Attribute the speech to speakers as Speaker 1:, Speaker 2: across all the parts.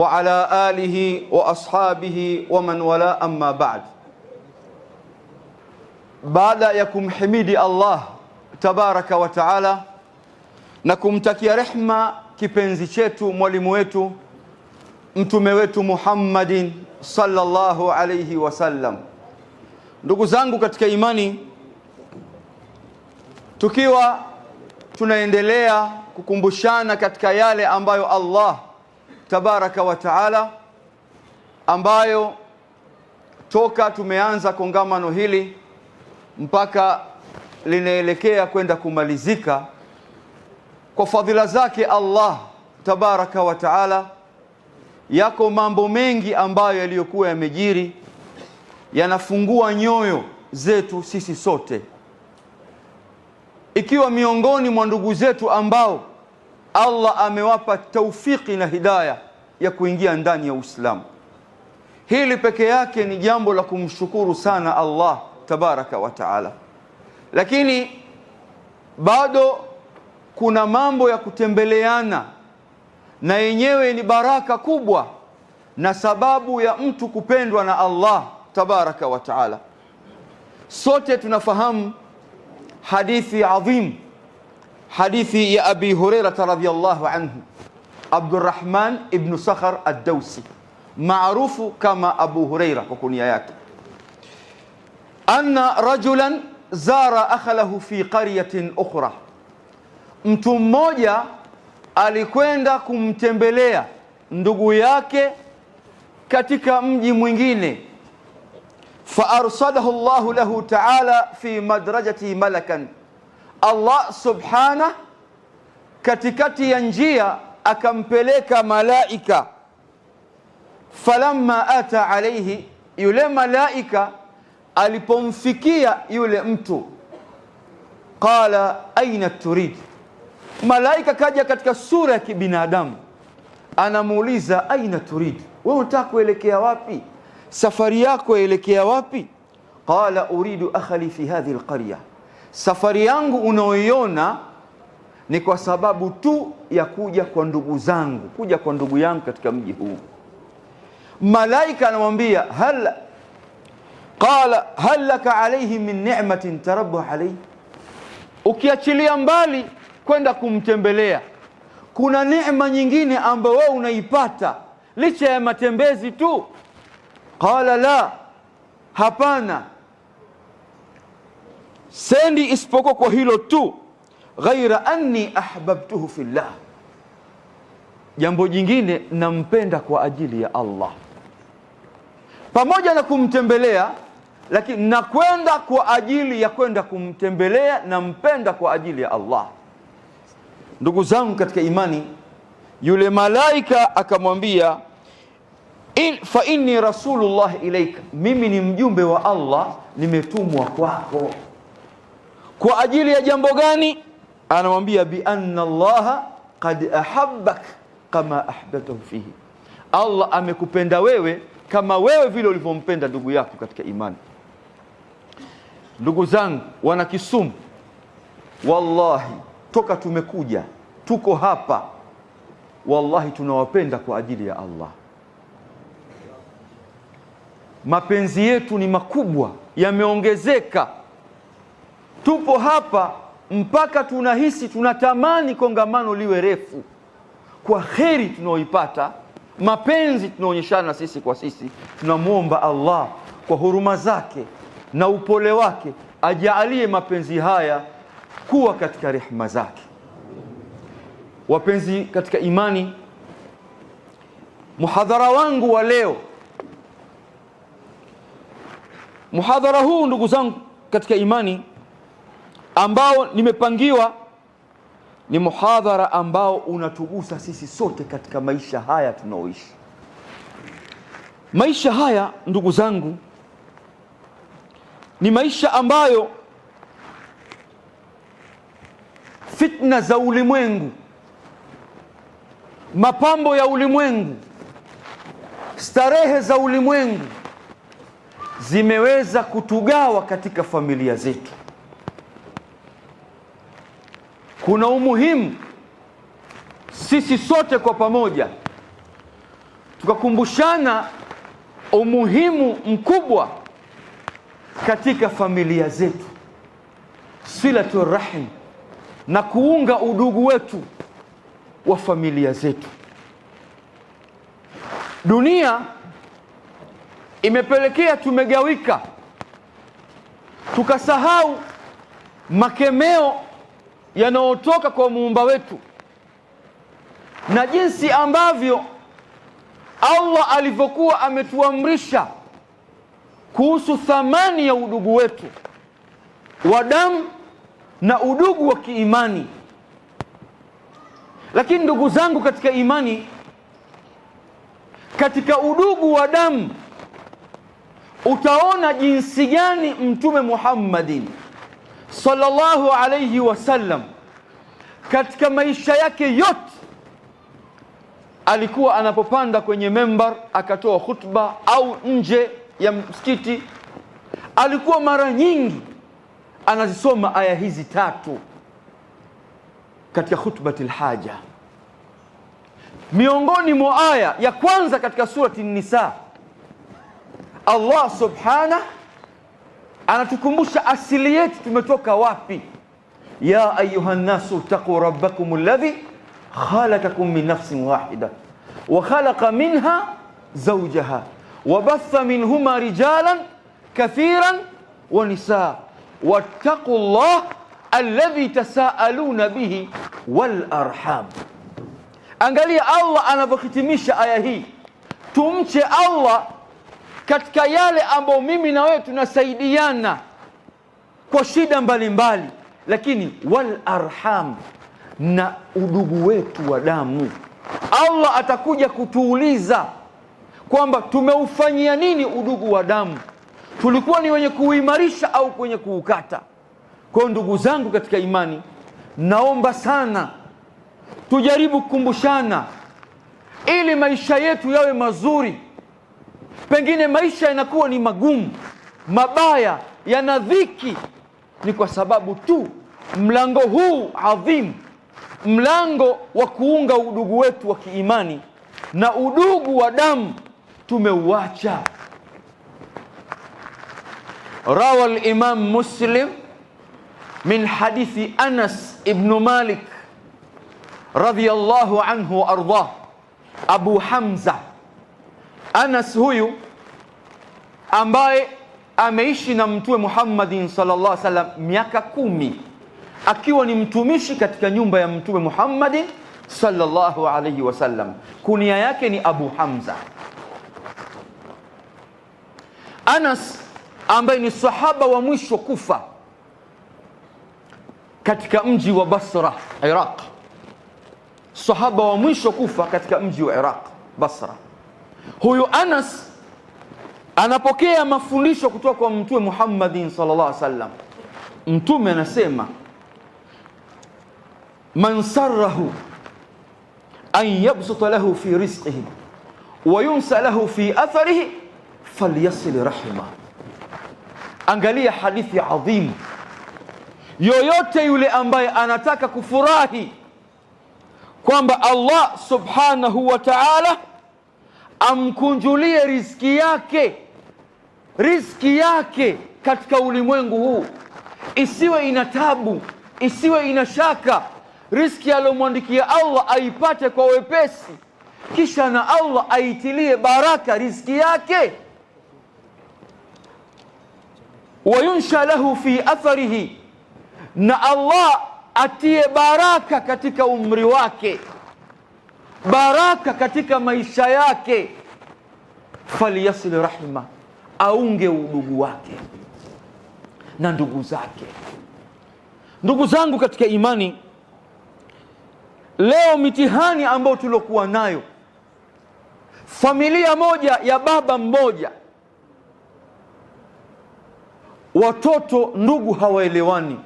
Speaker 1: وعلى آله وأصحابه ومن ولا أما بعد. Baada ya kumhimidi Allah tabaraka wa taala na kumtakia rehma kipenzi chetu, mwalimu wetu, mtume wetu Muhammadin sallallahu alayhi wasallam, ndugu zangu katika imani, tukiwa tunaendelea kukumbushana katika yale ambayo Allah tabaraka wa taala, ambayo toka tumeanza kongamano hili mpaka linaelekea kwenda kumalizika, kwa fadhila zake Allah tabaraka wa taala, yako mambo mengi ambayo yaliyokuwa yamejiri, yanafungua nyoyo zetu sisi sote, ikiwa miongoni mwa ndugu zetu ambao Allah amewapa taufiki na hidayah ya kuingia ndani ya Uislamu. Hili peke yake ni jambo la kumshukuru sana Allah tabaraka wa taala, lakini bado kuna mambo ya kutembeleana, na yenyewe ni baraka kubwa na sababu ya mtu kupendwa na Allah tabaraka wa taala. Sote tunafahamu hadithi adhim, hadithi ya Abi Hurairah radhiyallahu anhu, Abdurrahman ibn Sakhar ad-Dawsi, maarufu kama Abu Hurairah kwa kunia yake, anna rajulan zara akhalahu fi qaryatin ukhra, mtu mmoja alikwenda kumtembelea ndugu yake katika mji mwingine. Fa arsadahu Allahu lahu ta'ala fi madrajati malakan, Allah subhanahu katikati ya njia akampeleka malaika. Falamma ata alayhi, yule malaika alipomfikia yule mtu, qala aina turid, malaika kaja katika sura ya kibinadamu, anamuuliza aina turid, wewe unataka kuelekea wapi? Safari yako yaelekea wapi? Qala uridu akhali fi hadhihi alqarya, safari yangu unaoiona ni kwa sababu tu ya kuja kwa ndugu zangu, kuja kwa ndugu yangu katika mji huu. Malaika anamwambia qala hal laka alayhi min ni'matin tarabbu alayhi, ukiachilia mbali kwenda kumtembelea, kuna neema nyingine ambayo wewe unaipata licha ya matembezi tu? Qala la, hapana, sendi isipokuwa kwa hilo tu, ghaira anni ahbabtuhu fillah, jambo jingine nampenda kwa ajili ya Allah. Pamoja na kumtembelea, lakini nakwenda kwa ajili ya kwenda kumtembelea, nampenda kwa ajili ya Allah. Ndugu zangu katika imani, yule malaika akamwambia fa inni rasulullah ilaika, mimi ni mjumbe wa Allah, nimetumwa kwako. Kwa ajili ya jambo gani? Anamwambia bi anna Allah qad ahabbak kama ahbabtahu fihi, Allah amekupenda wewe kama wewe vile ulivyompenda ndugu yako katika imani. Ndugu zangu wana Kisumu, wallahi toka tumekuja tuko hapa, wallahi tunawapenda kwa ajili ya Allah. Mapenzi yetu ni makubwa, yameongezeka. Tupo hapa mpaka tunahisi tunatamani kongamano liwe refu, kwa kheri tunaoipata, mapenzi tunaonyeshana sisi kwa sisi. Tunamuomba Allah kwa huruma zake na upole wake ajalie mapenzi haya kuwa katika rehema zake. Wapenzi katika imani, muhadhara wangu wa leo, muhadhara huu ndugu zangu katika imani ambao nimepangiwa, ni muhadhara ambao unatugusa sisi sote katika maisha haya tunaoishi. Maisha haya ndugu zangu ni maisha ambayo fitna za ulimwengu, mapambo ya ulimwengu, starehe za ulimwengu zimeweza kutugawa katika familia zetu. Kuna umuhimu sisi sote kwa pamoja tukakumbushana umuhimu mkubwa katika familia zetu, silatul rahim, na kuunga udugu wetu wa familia zetu. Dunia imepelekea tumegawika, tukasahau makemeo yanayotoka kwa muumba wetu na jinsi ambavyo Allah alivyokuwa ametuamrisha kuhusu thamani ya udugu wetu wa damu na udugu wa kiimani. Lakini ndugu zangu katika imani, katika udugu wa damu utaona jinsi gani Mtume Muhammadin sallallahu alayhi wasallam katika maisha yake yote alikuwa anapopanda kwenye membar akatoa khutba au nje ya msikiti, alikuwa mara nyingi anazisoma aya hizi tatu katika khutbatil haja. Miongoni mwa aya ya kwanza katika surati Nisa, Allah subhanahu anatukumbusha asili yetu, tumetoka wapi. Ya ayuha nasu taqu rabbakum alladhi khalaqakum min nafsin wahida wa khalaqa minha zawjaha wa batha minhuma rijalan kathiran wa nisaa wattaqu Allah alladhi tasaaluna bihi wal arham. Angalia Allah anavyohitimisha aya hii, tumche Allah katika yale ambayo mimi na wewe tunasaidiana kwa shida mbalimbali, lakini wal arham, na udugu wetu wa damu. Allah atakuja kutuuliza kwamba tumeufanyia nini udugu wa damu, tulikuwa ni wenye kuimarisha au kwenye kuukata. Kwa ndugu zangu katika imani, naomba sana tujaribu kukumbushana ili maisha yetu yawe mazuri. Pengine maisha yanakuwa ni magumu, mabaya, yana dhiki, ni kwa sababu tu mlango huu adhim, mlango wa kuunga udugu wetu wa kiimani na udugu wa damu tumeuacha. Rawa al-Imam Muslim min hadithi Anas ibn Malik radhiyallahu anhu wa ardah, Abu Hamza. Anas huyu ambaye ameishi na Mtume Muhammadin sallallahu alaihi wasallam miaka 10 akiwa ni mtumishi katika nyumba ya Mtume Muhammadin sallallahu alaihi wasallam. Kunia yake ni Abu Hamza. Anas ambaye ni sahaba wa mwisho kufa katika mji wa Basra, Iraq. Sahaba wa mwisho kufa katika mji wa Iraq, Basra. Huyu Anas anapokea mafundisho kutoka kwa Mtume Muhammadin sallallahu alaihi wasallam. Mtume anasema, man sarrahu an yabsuta lahu fi rizqihi wa yunsa lahu fi atharihi falyasil rahima. Angalia hadithi adhim. Yoyote yule ambaye anataka kufurahi kwamba Allah subhanahu wa ta'ala amkunjulie riziki yake katika ulimwengu huu, isiwe ina tabu, isiwe ina shaka, riziki aliyomwandikia Allah aipate kwa wepesi, kisha na Allah aitilie baraka riziki yake. Wayunsha lahu fi atharihi, na Allah atie baraka katika umri wake, baraka katika maisha yake. Falyasil rahima, aunge udugu wake na ndugu zake. Ndugu zangu katika imani, leo mitihani ambayo tulokuwa nayo, familia moja ya baba mmoja, watoto ndugu hawaelewani,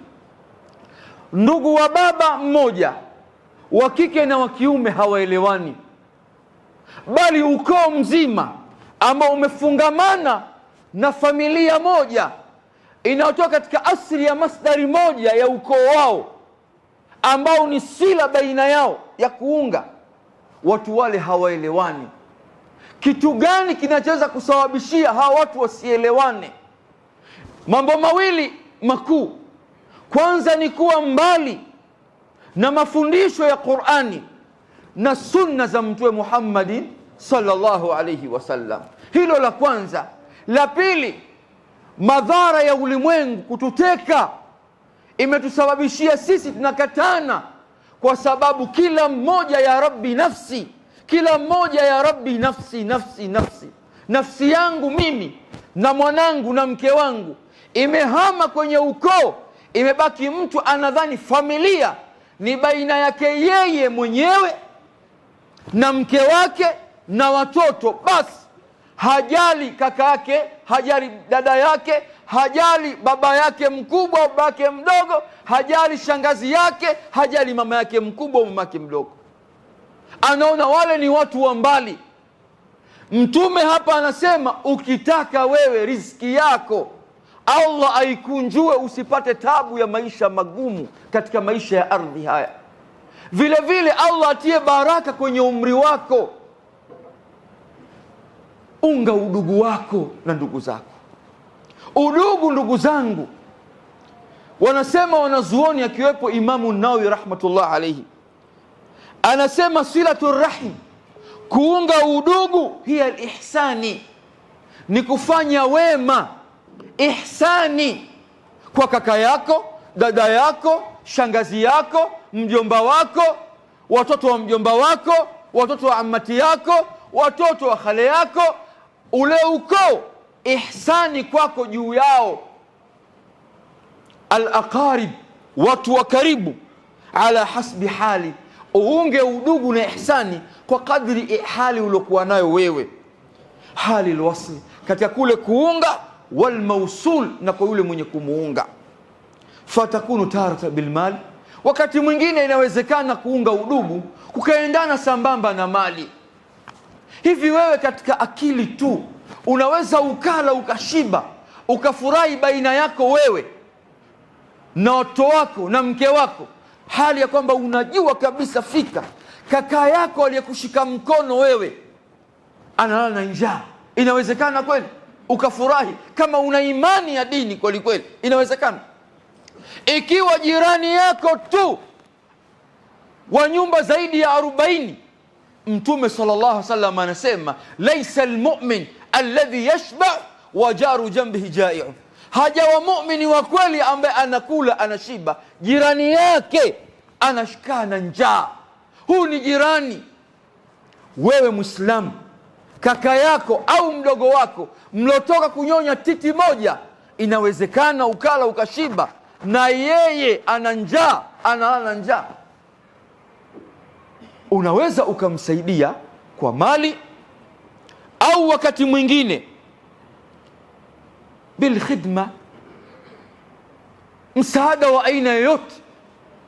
Speaker 1: ndugu wa baba mmoja wa kike na wa kiume hawaelewani, bali ukoo mzima ambao umefungamana na familia moja inayotoka katika asili ya masdari moja ya ukoo wao, ambao ni sila baina yao ya kuunga, watu wale hawaelewani. Kitu gani kinachoweza kusababishia hawa watu wasielewane? Mambo mawili makuu. Kwanza ni kuwa mbali na mafundisho ya Qur'ani na sunna za Mtume Muhammad sallallahu alayhi wasallam. Hilo la kwanza. La pili, madhara ya ulimwengu kututeka imetusababishia sisi tunakatana, kwa sababu kila mmoja ya Rabbi nafsi, kila mmoja ya Rabbi nafsi, nafsi, nafsi, nafsi yangu mimi na mwanangu na mke wangu imehama kwenye ukoo. Imebaki mtu anadhani familia ni baina yake yeye mwenyewe na mke wake na watoto basi. Hajali kaka yake, hajali dada yake, hajali baba yake mkubwa, baba yake mdogo, hajali shangazi yake, hajali mama yake mkubwa, mama yake mdogo. Anaona wale ni watu wa mbali. Mtume hapa anasema ukitaka wewe riziki yako Allah aikunjue, usipate tabu ya maisha magumu katika maisha ya ardhi haya, vile vile Allah atie baraka kwenye umri wako, unga udugu wako na ndugu zako. Udugu, ndugu zangu, wanasema wanazuoni akiwepo Imamu Nawawi rahmatullah alayhi, anasema silatu rahim, kuunga udugu, hiya al-ihsani, ni kufanya wema, ihsani kwa kaka yako, dada yako, shangazi yako, mjomba wako, watoto wa mjomba wako, watoto wa amati yako, watoto wa khale yako, ule ukoo, ihsani kwako juu yao. Al-aqarib, watu wa karibu, ala hasbi hali, uunge udugu na ihsani kwa kadri hali uliokuwa nayo wewe. Hali alwasl, katika kule kuunga, wal mausul, na kwa yule mwenye kumuunga. Fatakunu tarata bil mali, wakati mwingine inawezekana kuunga udugu kukaendana sambamba na mali. Hivi wewe katika akili tu unaweza ukala ukashiba ukafurahi baina yako wewe na watoto wako na mke wako, hali ya kwamba unajua kabisa fika kaka yako aliyekushika mkono wewe analala na njaa? Inawezekana kweli ukafurahi? Kama una imani ya dini kweli kweli, inawezekana. Ikiwa jirani yako tu wa nyumba zaidi ya 40, Mtume sallallahu alaihi wasallam anasema laysa almu'min alladhi yashba wa jaru janbihi ja'i'un, hajawa muumini wa kweli ambaye anakula anashiba, jirani yake anashikana njaa. Huu ni jirani. Wewe Muislamu, kaka yako au mdogo wako mlotoka kunyonya titi moja, inawezekana ukala ukashiba na yeye ana njaa, analala njaa. Unaweza ukamsaidia kwa mali, au wakati mwingine bil khidma, msaada wa aina yoyote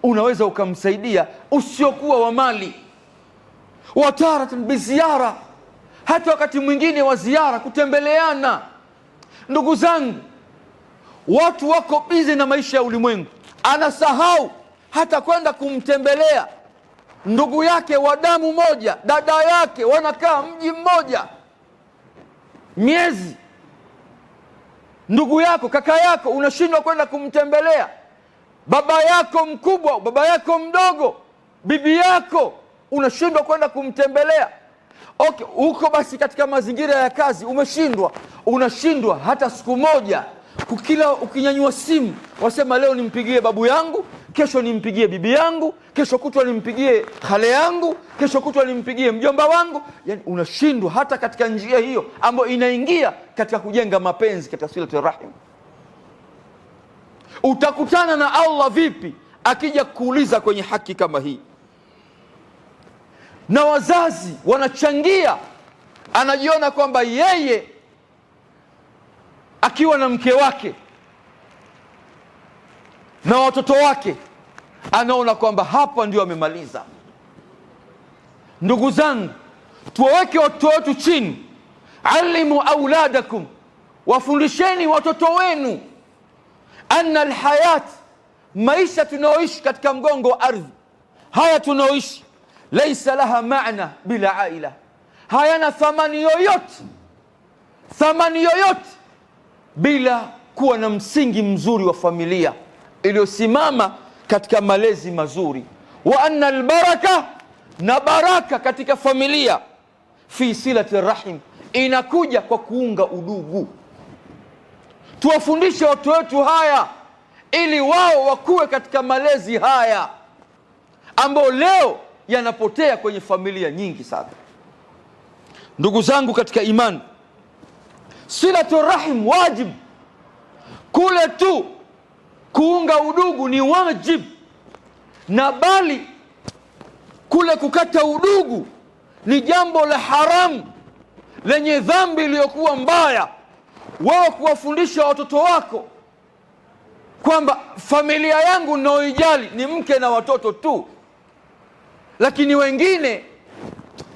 Speaker 1: unaweza ukamsaidia usiokuwa wa mali. Wataratan biziara, hata wakati mwingine wa ziara, kutembeleana. Ndugu zangu, watu wako bize na maisha ya ulimwengu, anasahau hata kwenda kumtembelea ndugu yake wa damu moja, dada yake, wanakaa mji mmoja miezi. Ndugu yako, kaka yako, unashindwa kwenda kumtembelea. Baba yako mkubwa, baba yako mdogo, bibi yako, unashindwa kwenda kumtembelea. Okay, uko basi katika mazingira ya kazi umeshindwa, unashindwa hata siku moja. Kukila ukinyanyua simu wasema leo nimpigie babu yangu, kesho nimpigie bibi yangu, kesho kutwa nimpigie khale yangu, kesho kutwa nimpigie mjomba wangu. Yani unashindwa hata katika njia hiyo ambayo inaingia katika kujenga mapenzi, katika silatu rahim. Utakutana na Allah vipi akija kuuliza kwenye haki kama hii? Na wazazi wanachangia, anajiona kwamba yeye akiwa na mke wake na watoto wake anaona kwamba hapa ndio amemaliza. Ndugu zangu, tuwaweke watoto wetu chini. Alimu auladakum, wafundisheni watoto wenu anna alhayat, maisha tunaoishi katika mgongo wa ardhi haya tunaoishi, laisa laha maana bila aila, hayana thamani yoyote bila kuwa na msingi mzuri wa familia iliyosimama katika malezi mazuri. Wa anna albaraka, na baraka katika familia, fi silati rahim, inakuja kwa kuunga udugu. Tuwafundishe watu wetu haya ili wao wakuwe katika malezi haya ambayo leo yanapotea kwenye familia nyingi sana. Ndugu zangu katika imani, silatu rahim wajib. Kule tu kuunga udugu ni wajib, na bali kule kukata udugu ni jambo la haramu lenye dhambi iliyokuwa mbaya. Wao kuwafundisha watoto wako kwamba familia yangu ninayoijali ni mke na watoto tu, lakini wengine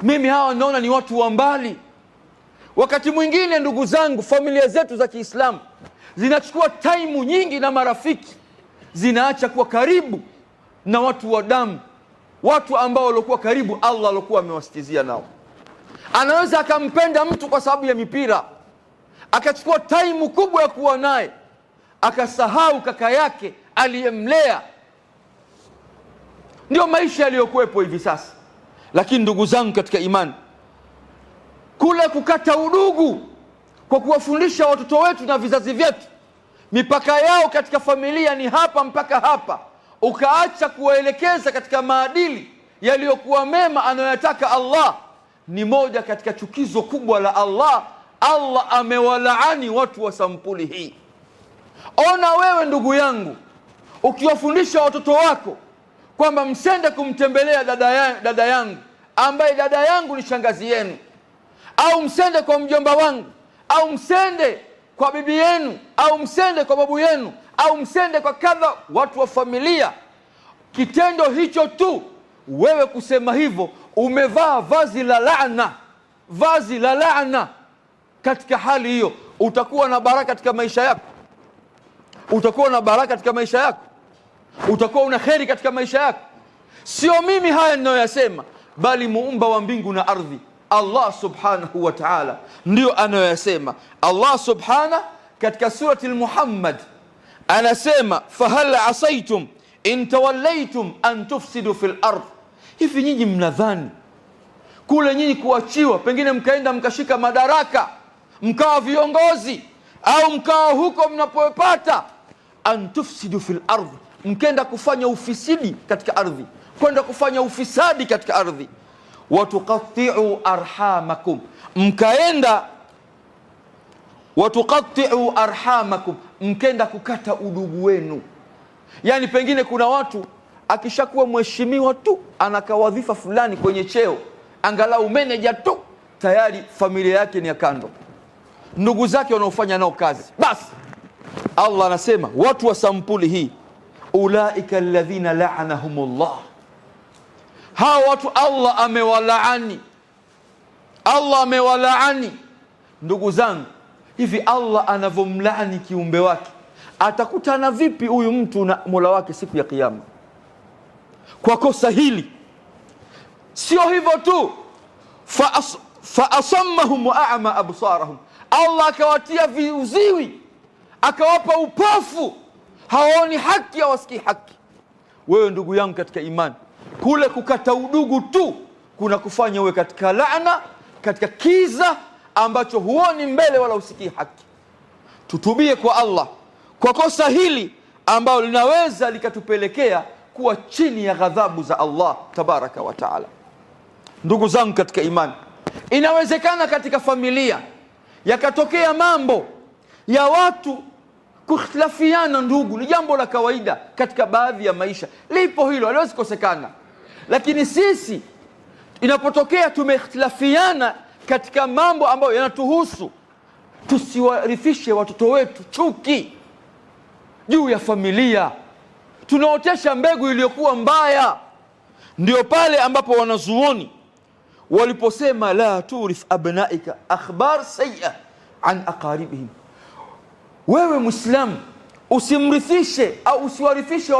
Speaker 1: mimi hawa naona ni watu wa mbali. Wakati mwingine ndugu zangu, familia zetu za Kiislamu zinachukua taimu nyingi na marafiki, zinaacha kuwa karibu na watu wa damu, watu ambao walikuwa karibu Allah alikuwa amewasitizia nao. Anaweza akampenda mtu kwa sababu ya mipira, akachukua taimu kubwa ya kuwa naye, akasahau kaka yake aliyemlea. Ndio maisha yaliyokuwepo hivi sasa. Lakini ndugu zangu katika imani, kule kukata udugu kwa kuwafundisha watoto wetu na vizazi vyetu mipaka yao katika familia ni hapa mpaka hapa, ukaacha kuwaelekeza katika maadili yaliyokuwa mema anayoyataka Allah, ni moja katika chukizo kubwa la Allah. Allah amewalaani watu wa sampuli hii. Ona wewe ndugu yangu, ukiwafundisha watoto wako kwamba msende kumtembelea dada yangu ambaye dada yangu ni shangazi yenu, au msende kwa mjomba wangu, au msende kwa bibi yenu, au msende kwa babu yenu, au msende kwa kadha, watu wa familia, kitendo hicho tu wewe kusema hivyo, umevaa vazi la laana. Katika hali hiyo utakuwa na baraka katika maisha yako, utakuwa una kheri katika maisha yako. Sio mimi haya ninayoyasema, bali muumba wa mbingu na ardhi, Allah subhanahu wa ta'ala, ndio anayoyasema. Allah subhanahu katika surati al-Muhammad anasema, fahal asaitum in tawallaytum an tufsidu fil ardh. Hivi nyinyi mnadhani kule nyinyi kuachiwa, pengine mkaenda mkashika madaraka, mkawa viongozi, au mkawa huko mnapopata, an tufsidu fil ardh, mkenda kufanya ufisidi katika ardhi, kwenda kufanya ufisadi katika ardhi, watuqatti'u arhamakum, mkaenda watuqatti'u arhamakum, mkenda kukata udugu wenu. Yani pengine kuna watu akishakuwa mheshimiwa tu, anakawadhifa fulani kwenye cheo, angalau manager tu, tayari familia yake ni ya kando, ndugu zake wanaofanya nao kazi basi. Allah anasema watu wa sampuli hii, ulaika alladhina la'anahumullah, hawa watu Allah amewalaani. Ndugu zangu, hivi Allah anavomlaani kiumbe wake, atakutana vipi huyu mtu na Mola wake siku ya Kiyama kwa kosa hili? Sio hivyo tu, fa asammahum wa a'ma absarahum, Allah akawatia viuziwi, akawapa upofu, hawaoni haki, hawasikii haki. Wewe ndugu yangu katika imani, kule kukata udugu tu kuna kufanya uwe katika laana, katika kiza ambacho huoni mbele wala usikii haki. Tutubie kwa Allah kwa kosa hili ambalo linaweza likatupelekea kuwa chini ya ghadhabu za Allah tabaraka wa taala. Ndugu zangu katika imani, inawezekana katika familia yakatokea mambo ya watu kukhtilafiana. Ndugu, ni jambo la kawaida katika baadhi ya maisha, lipo hilo, haliwezi kosekana. Lakini sisi inapotokea tumekhtilafiana katika mambo ambayo yanatuhusu, tusiwarithishe watoto wetu chuki juu ya familia, tunaotesha mbegu iliyokuwa mbaya. Ndio pale ambapo wanazuoni waliposema, la turith abnaika akhbar sayya an aqaribihim, wewe Muislamu usimrithishe au usiwarithishe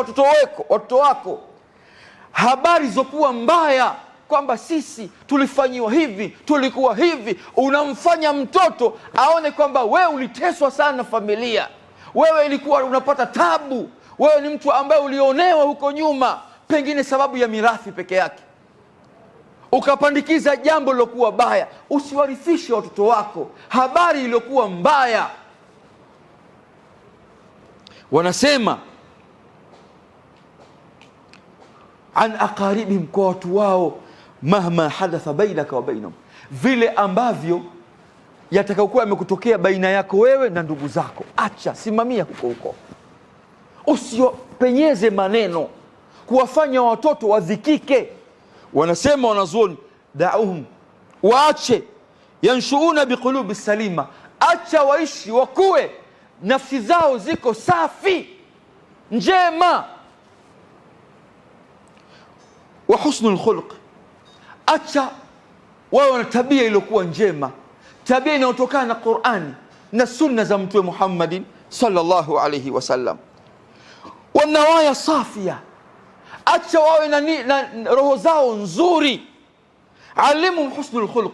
Speaker 1: watoto wako habari zokuwa mbaya kwamba sisi tulifanyiwa hivi, tulikuwa hivi. Unamfanya mtoto aone kwamba wewe uliteswa sana na familia, wewe ilikuwa unapata tabu, wewe ni mtu ambaye ulionewa huko nyuma, pengine sababu ya mirathi peke yake, ukapandikiza jambo lilokuwa baya. Usiwarithishe watoto wako habari iliyokuwa mbaya. Wanasema an aqaribihim, kwa watu wao, mahma hadatha bainaka wa bainahum, vile ambavyo yatakayokuwa yamekutokea baina yako wewe na ndugu zako, acha, simamia huko huko, usiopenyeze maneno kuwafanya watoto wadhikike. Wanasema wanazuoni, da'uhum, waache, yanshuuna biqulubi salima, acha waishi wakue nafsi zao ziko safi njema. Wa husnul khuluq, acha wao na tabia iliyokuwa njema, tabia inayotokana na Qur'ani na sunna za Mtume Muhammadin sallallahu alayhi wasallam. Wa nawaya safia, acha wawe na roho zao nzuri. Alimu husnul khuluq,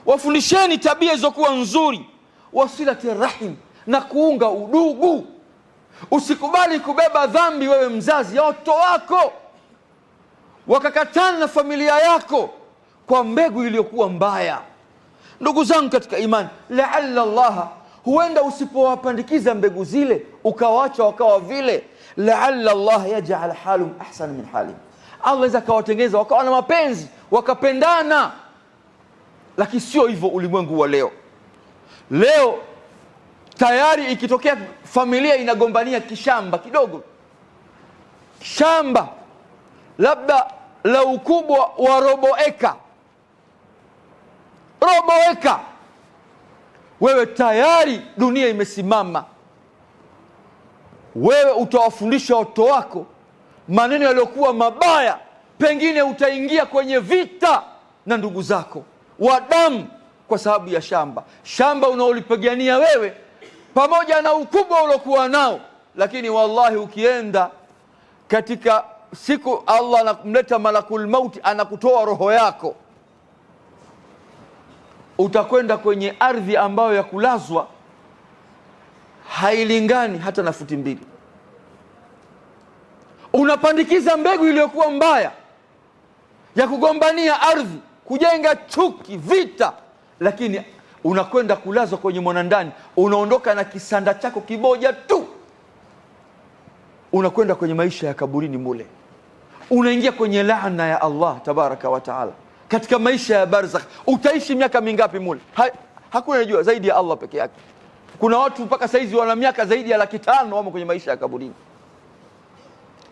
Speaker 1: wafundisheni tabia zilizokuwa nzuri. Wasilati rahim, na kuunga udugu. Usikubali kubeba dhambi wewe mzazi ya watoto wako wakakatana na familia yako kwa mbegu iliyokuwa mbaya. Ndugu zangu katika imani, la'alla Allah, huenda usipowapandikiza mbegu zile ukawacha wakawa vile, la'alla Allah yaj'al halum ahsan min halim, Allah aweza kawatengeza wakawa na mapenzi wakapendana. Lakini sio hivyo ulimwengu wa leo. Leo tayari ikitokea familia inagombania kishamba kidogo, shamba labda la ukubwa wa robo eka, wewe tayari dunia imesimama. Wewe utawafundisha watoto wako maneno yaliyokuwa mabaya, pengine utaingia kwenye vita na ndugu zako wa damu kwa sababu ya shamba unaolipigania wewe pamoja na ukubwa uliokuwa nao. Lakini wallahi, ukienda katika siku Allah anakumleta malakul mauti, anakutoa roho yako, utakwenda kwenye ardhi ambayo ya kulazwa hailingani hata na futi mbili. Unapandikiza mbegu iliyokuwa mbaya ya kugombania ardhi, kujenga chuki, vita, lakini unakwenda kulazwa kwenye mwanandani. Unaondoka na kisanda chako kimoja tu, unakwenda kwenye maisha ya kaburini mule, unaingia kwenye laana ya Allah tabaraka wa taala. Katika maisha ya barzakh utaishi miaka mingapi mule? Hakuna anajua zaidi ya Allah peke yake. Kuna watu mpaka saizi wana miaka zaidi ya 500 wamo kwenye maisha ya kaburini,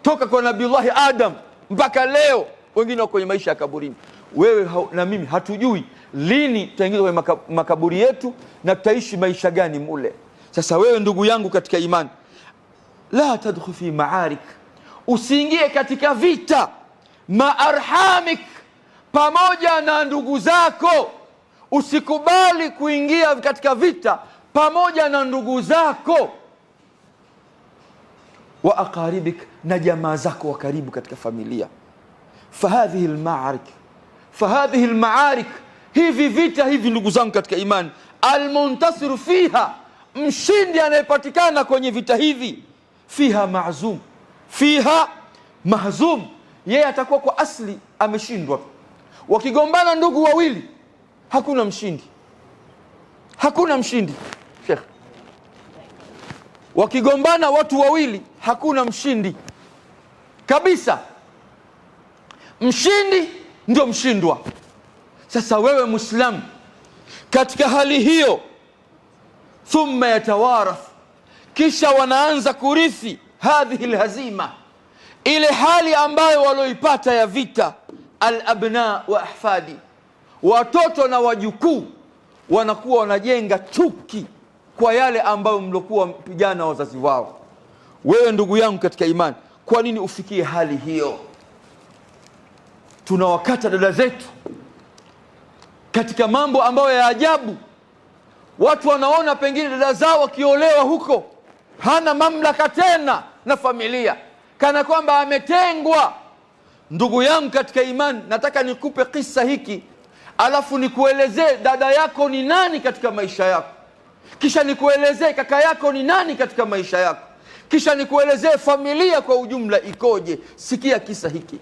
Speaker 1: toka kwa Nabiullahi Adam mpaka leo, wengine wako kwenye maisha ya kaburini. Wewe na mimi hatujui lini tutaingizwa kwenye makaburi yetu na tutaishi maisha gani mule. Sasa wewe ndugu yangu katika imani, la tadkhul fi ma'arik, usiingie katika vita, maarhamik, pamoja na ndugu zako. Usikubali kuingia katika vita pamoja na ndugu zako. Wa aqaribik, na jamaa zako wa karibu katika familia. Fahadhihi almaarik, hivi vita hivi ndugu zangu katika imani, almuntasiru fiha, mshindi anayepatikana kwenye vita hivi, fiha mahzum, yeye atakuwa kwa asli ameshindwa. Wakigombana ndugu wawili, hakuna mshindi. Sheikh, wakigombana watu wawili, hakuna mshindi kabisa. Mshindi ndio mshindwa. Sasa wewe Muislamu, katika hali hiyo, thumma yatawarath, kisha wanaanza kurithi hadhihi alhazima, ile hali ambayo walioipata ya vita, alabna wa ahfadi, watoto na wajukuu wanakuwa wanajenga chuki kwa yale ambayo mlokuwa mpigana wazazi wao. Wewe ndugu yangu katika imani, kwa nini ufikie hali hiyo? Tunawakata dada zetu katika mambo ambayo ya ajabu. Watu wanaona pengine dada zao wakiolewa huko hana mamlaka tena na familia, kana kwamba ametengwa. ndugu yangu katika imani, nataka nikupe kisa hiki, alafu nikuelezee dada yako ni nani katika maisha yako, kisha nikuelezee kaka yako ni nani katika maisha yako, kisha nikuelezee familia kwa ujumla ikoje. Sikia kisa hiki.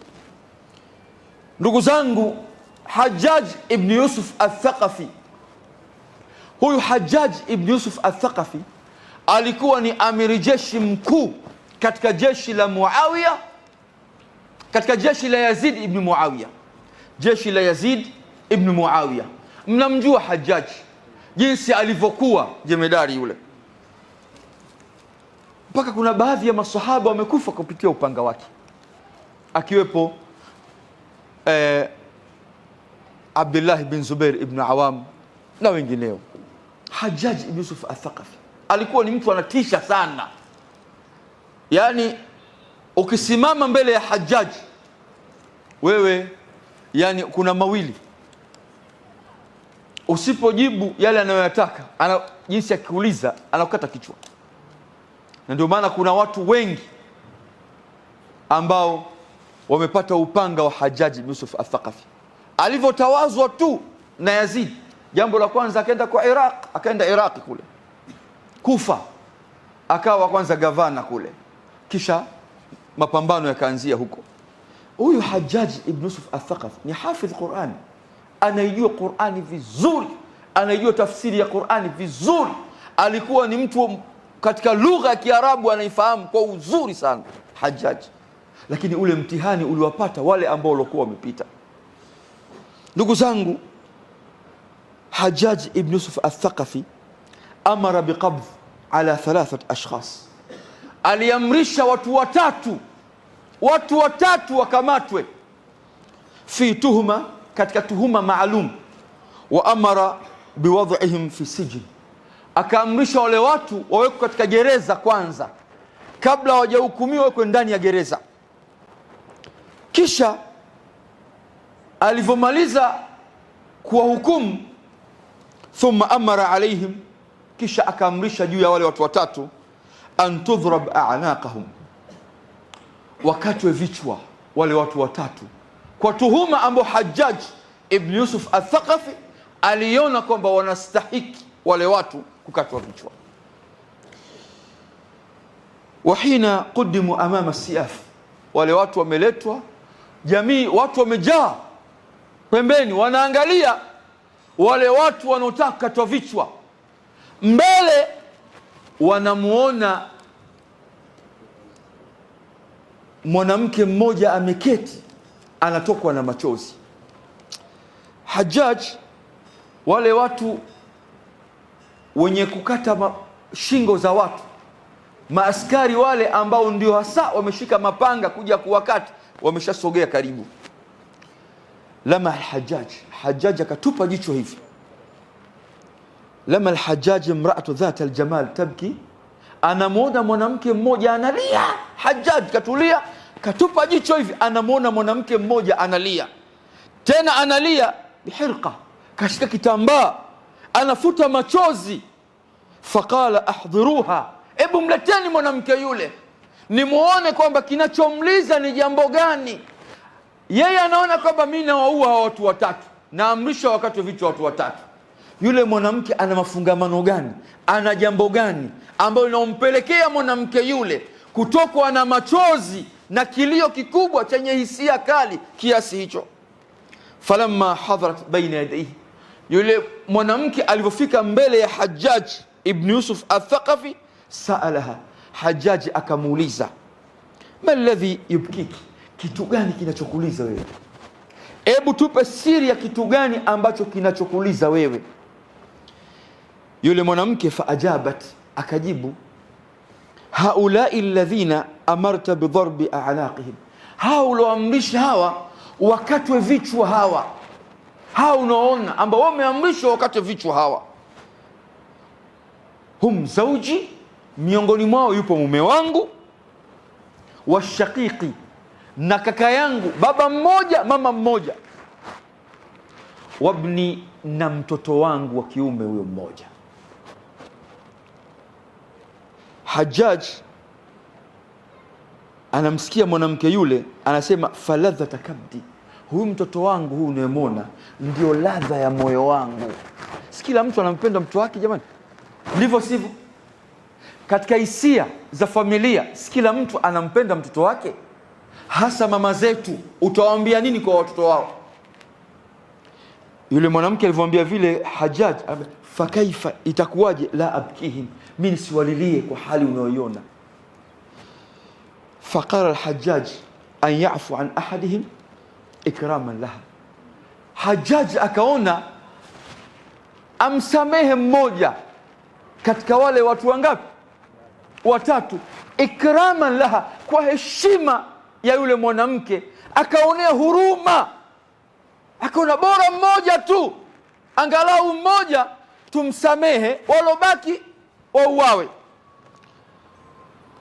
Speaker 1: Ndugu zangu, Hajjaj ibn Yusuf al-Thaqafi, huyu Hajjaj ibn Yusuf al-Thaqafi alikuwa ni amiri jeshi mkuu katika jeshi la Muawiya, katika jeshi la Yazid ibn Muawiya, jeshi la Yazid ibn Muawiya. Mnamjua Hajjaj jinsi alivyokuwa jemedari yule, mpaka kuna baadhi ya masahaba wamekufa kupitia upanga wake, akiwepo Abdullah bin Zubair ibn Awam na wengineo. Hajjaj ibn Yusuf al-Thaqafi alikuwa ni mtu anatisha sana. Yani ukisimama mbele ya Hajjaj wewe, yani kuna mawili, usipojibu yale anayoyataka, jinsi akiuliza anakukata kichwa. Na ndio maana kuna watu wengi ambao wamepata upanga wa Hajjaj ibn Yusuf al-Thaqafi. Alivyotawazwa tu na Yazid, jambo la kwanza akaenda kwa Iraq, akaenda Iraq kule Kufa, akawa kwanza gavana kule, kisha mapambano yakaanzia huko. Huyu Hajjaj ibn Yusuf al-Thaqafi ni hafidh Qur'an, anaijua Qur'ani vizuri, anaijua tafsiri ya Qur'ani vizuri, alikuwa ni mtu katika lugha ya Kiarabu anaifahamu kwa uzuri sana Hajjaj. Lakini ule mtihani uliwapata wale ambao walikuwa wamepita. Ndugu zangu, Hajjaj ibn Yusuf al-Thaqafi amara biqabd ala 3 ashkhas, aliamrisha watu watatu wakamatwe, fi tuhuma, katika tuhuma maalum, wa amara biwad'ihim fi sijn, akaamrisha wale watu wawekwe katika gereza kwanza kabla hawajahukumiwa, wawekwe ndani ya gereza. Kisha alivyomaliza kuwahukumu, thumma amara alaihim, kisha akaamrisha juu ya wale watu watatu, an tudhrab a'naqahum, wakatwe vichwa wale watu watatu, kwa tuhuma ambao Hajjaj ibn Yusuf al-Thaqafi aliona kwamba wanastahiki wale watu kukatwa vichwa. Wahina qudimu amama siyaf, wale watu wameletwa, jamii, watu wamejaa pembeni, wanaangalia wale watu wanaotaka kukatwa vichwa. Mbele wanamuona mwanamke mmoja ameketi, anatokwa na machozi. Hajjaj, wale watu wenye kukata shingo za watu, maaskari wale ambao ndio hasa wameshika mapanga kuja kuwakata, wameshasogea karibu. Lama al-Hajjaj, Hajjaj akatupa jicho hivi. Lama al-Hajjaj imra'atu dhat al-jamal tabki, anamuona mwanamke mmoja analia. Hajjaj katulia, katupa jicho hivi, anamuona mwanamke mmoja analia, tena analia bihirqa, kashika kitambaa anafuta machozi. Faqala ahdhiruha, ebu mleteni mwanamke yule nimuone kwamba kinachomliza ni jambo gani. Yeye anaona kwamba mimi nawaua watu watatu, naamrisha wakati vichwa watu watatu. Yule mwanamke ana mafungamano gani, ana jambo gani ambalo linampelekea mwanamke yule kutokwa na machozi na kilio kikubwa chenye hisia kali kiasi hicho? Falamma hadarat baina yadayhi, yule mwanamke alivyofika mbele ya Hajjaj ibn Yusuf al-Thaqafi, saalaha, Hajjaj akamuuliza, ma alladhi yubkiki, kitu gani kinachokuliza wewe? Ebu tupe siri ya kitu gani ambacho kinachokuliza wewe. Yule mwanamke faajabat, akajibu, haulai alladhina amarta bidharbi a'naqihim, hao ulioamrisha hawa wakatwe vichwa hawa, hao unaona ambao wameamrishwa wakatwe vichwa hawa. Hum zauji, miongoni mwao yupo mume wangu, washaqiqi, na kaka yangu, baba mmoja mama mmoja, wabni, na mtoto wangu wa kiume huyo mmoja. Hajjaj anamsikia mwanamke yule anasema, faladhata kabdi, huyu mtoto wangu huyu unayemwona ndio ladha ya moyo wangu. Si kila mtu anampenda mtoto wake jamani? Ndivyo sivyo? Katika hisia za familia, si kila mtu anampenda mtoto wake? Hasa mama zetu, utawaambia nini kwa watoto wao? Yule mwanamke alivyoambia vile Hajjaj, fakaifa, itakuwaje, la abkihim, mimi siwalilie kwa hali unayoiona. Faqala al-Hajjaj an ya'fu an ahadihim ikraman laha. Hajjaj akaona amsamehe mmoja katika wale watu wangapi? Watatu. Ikraman laha, kwa heshima ya yule mwanamke, akaonea huruma, akaona bora mmoja tu, angalau mmoja tumsamehe, walobaki wauawe.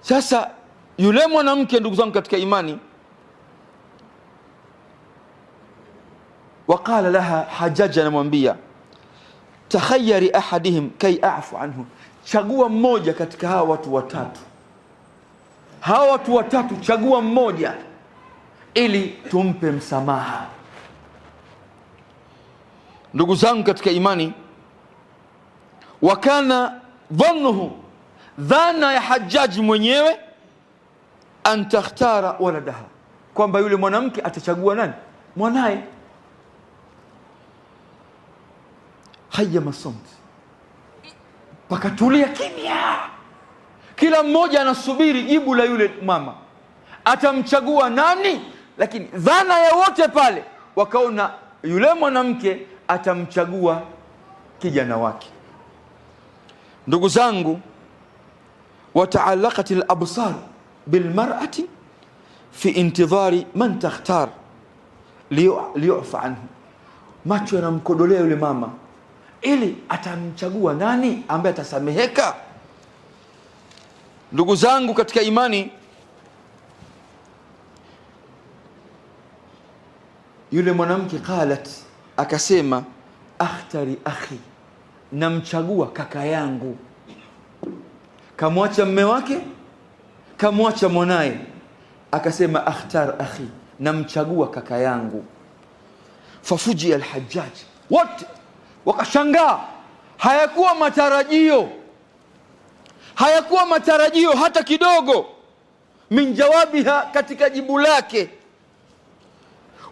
Speaker 1: Sasa yule mwanamke, ndugu zangu katika imani, waqala laha, Hajjaj anamwambia, takhayyari ahadihim kay a'fu anhu, chagua mmoja katika hawa watu watatu. Hawa watu watatu chagua mmoja ili tumpe msamaha. Ndugu zangu katika imani, wakana dhannuhu, dhana ya Hajjaj mwenyewe, an takhtara waladaha, kwamba yule mwanamke atachagua nani? Mwanae. Hayyama samt, pakatulia kimya, kila mmoja anasubiri jibu la yule mama, atamchagua nani? Lakini dhana ya wote pale wakaona yule mwanamke atamchagua kijana wake. Ndugu zangu, wataallaqat al-absar bilmar'ati fi intidhari man takhtar liyufa anhu, macho yanamkodolea yule mama ili atamchagua nani ambaye atasameheka. Ndugu zangu katika imani, yule mwanamke qalat, akasema, akhtari akhi, namchagua kaka yangu. Kamwacha mme wake, kamwacha mwanae, akasema akhtar akhi, namchagua kaka yangu. Fafuji al-Hajjaj, wote wakashangaa. Hayakuwa matarajio hata kidogo, min jawabiha, katika jibu lake.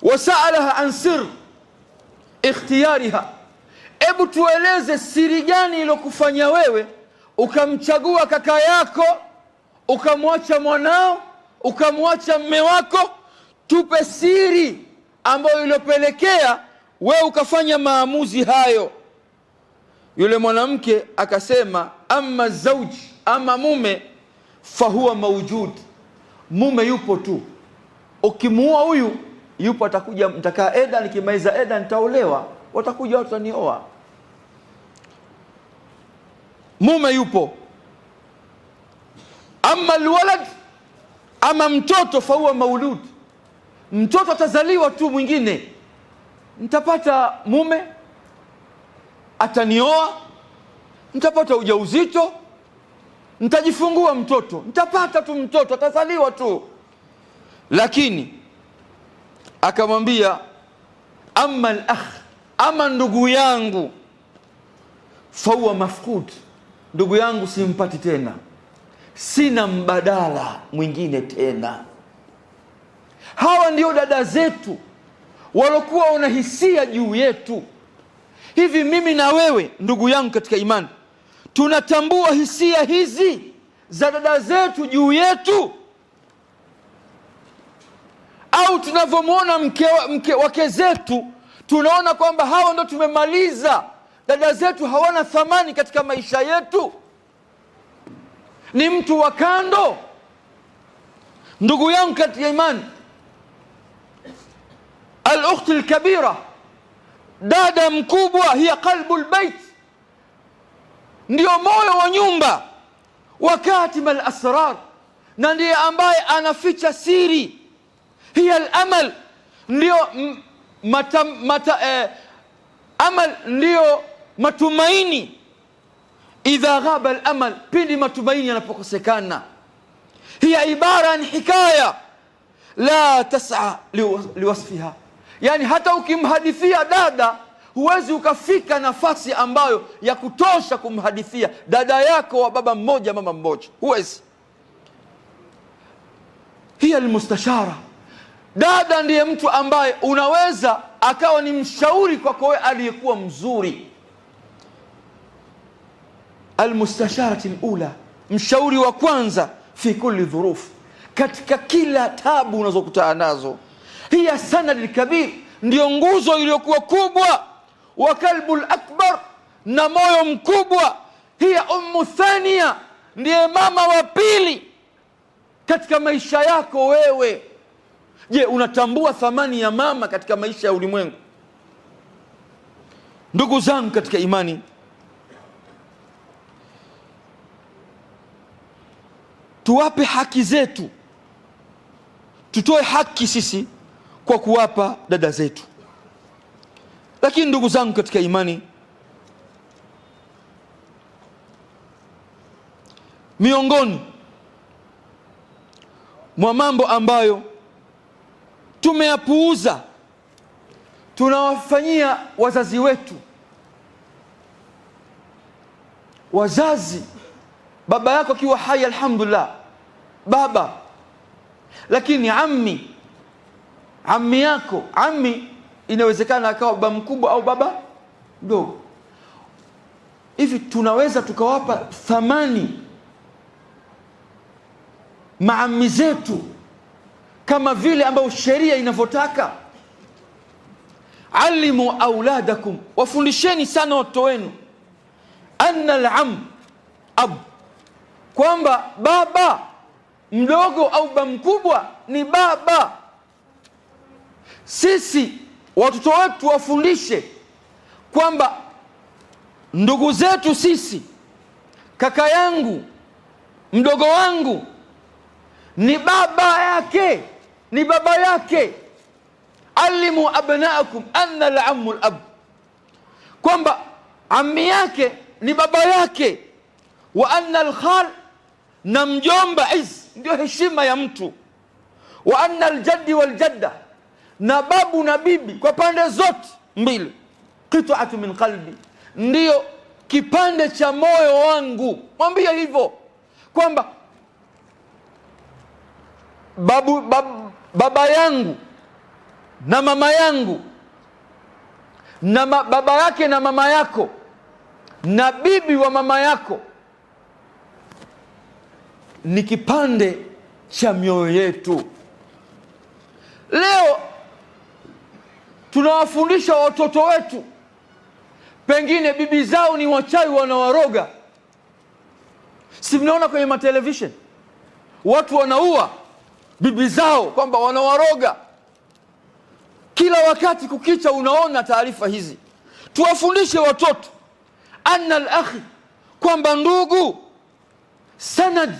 Speaker 1: Wasaalaha an sir ikhtiyariha, ebu tueleze siri gani ilokufanya wewe ukamchagua kaka yako, ukamwacha mwanao, ukamwacha mme wako. Tupe siri ambayo ilopelekea wewe ukafanya maamuzi hayo. Yule mwanamke akasema, amma zauji, ama mume, fahuwa mawjud, mume yupo tu, ukimuua huyu yupo, atakuja, mtakaa eda, nikimaliza eda nitaolewa, watakuja watu wanioa. Mume yupo. Amma alwalad, ama mtoto, fahuwa maulud, mtoto atazaliwa tu mwingine, nitapata mume, atanioa, nitapata ujauzito, nitajifungua mtoto, nitapata tu mtoto, atazaliwa tu. Lakini akamwambia, amma al-akh, ama ndugu yangu, fahuwa mafqud, ndugu yangu simpati tena, sina mbadala mwingine tena. Hawa ndio dada zetu walokuwa wanahisia juu yetu. Hivi mimi na wewe ndugu yangu katika imani, tunatambua hisia hizi za dada zetu juu yetu? Au tunavyomwona wake zetu tunaona kwamba hawa ndio tumemaliza, dada zetu hawana thamani katika maisha yetu, ni mtu wa kando? Ndugu yangu katika imani, al-ukht al-kabira, dada mkubwa, hiya qalbu al-bait, ndio moyo wa nyumba, wa katim al-asrar, na ndiye ambaye anaficha siri. Hiya al-amal, ndio amal, ndio matumaini. Idha ghaba al-amal, pindi matumaini yanapokosekana. hiya ibara ni hikaya la tas'a liwasfiha, yani hata ukimhadithia dada huwezi ukafika nafasi ambayo ya kutosha kumhadithia dada yako wa baba mmoja mama mmoja, huwezi. Hiya almustashara, dada ndiye mtu ambaye unaweza akawa ni mshauri kwako wewe aliyekuwa mzuri. Almustasharati alula, mshauri wa kwanza fi kulli dhuruf, katika kila tabu unazokutana nazo. Hiya sanad alkabir, ndio nguzo iliyokuwa kubwa. Wa kalbul akbar, na moyo mkubwa. Hiya ummu thania, ndiye mama wa pili katika maisha yako wewe. Je, unatambua thamani ya mama katika maisha ya ulimwengu? Ndugu zangu katika imani, tuwape haki zetu, tutoe haki sisi kwa kuwapa dada zetu. Lakini ndugu zangu katika imani, miongoni mwa mambo ambayo tumeyapuuza tunawafanyia wazazi wetu, wazazi, baba yako akiwa hai alhamdulillah, baba, lakini ammi yako, ammi inawezekana akawa baba mkubwa au baba mdogo. Hivi tunaweza tukawapa thamani maammi zetu kama vile ambao sheria inavyotaka? Alimu auladakum, wafundisheni sana watoto wenu, anna al-am ab, kwamba baba mdogo au baba mkubwa ni baba. Sisi watoto wetu wafundishe kwamba ndugu zetu sisi, kaka yangu, mdogo wangu ni baba yake, ni baba yake. Alimu abnaakum anna al-ammu al-ab, kwamba ammi yake ni baba yake. Wa anna al-khal, na mjomba ndio heshima ya mtu. Wa anna al-jaddi wal-jadda, na babu na bibi kwa pande zote mbili, qit'atu min qalbi, ndio kipande cha moyo wangu. Mwambie hivyo kwamba baba yangu na mama yangu na baba yake na mama yako na bibi wa mama yako ni kipande cha mioyo yetu. Leo tunawafundisha watoto wetu, pengine bibi zao ni wachawi, wanawaroga. Si mnaona kwenye matelevision watu wanaua bibi zao kwamba wanawaroga? Kila wakati kukicha unaona taarifa hizi. Tuwafundishe watoto anna al-akhi, kwamba ndugu sanad,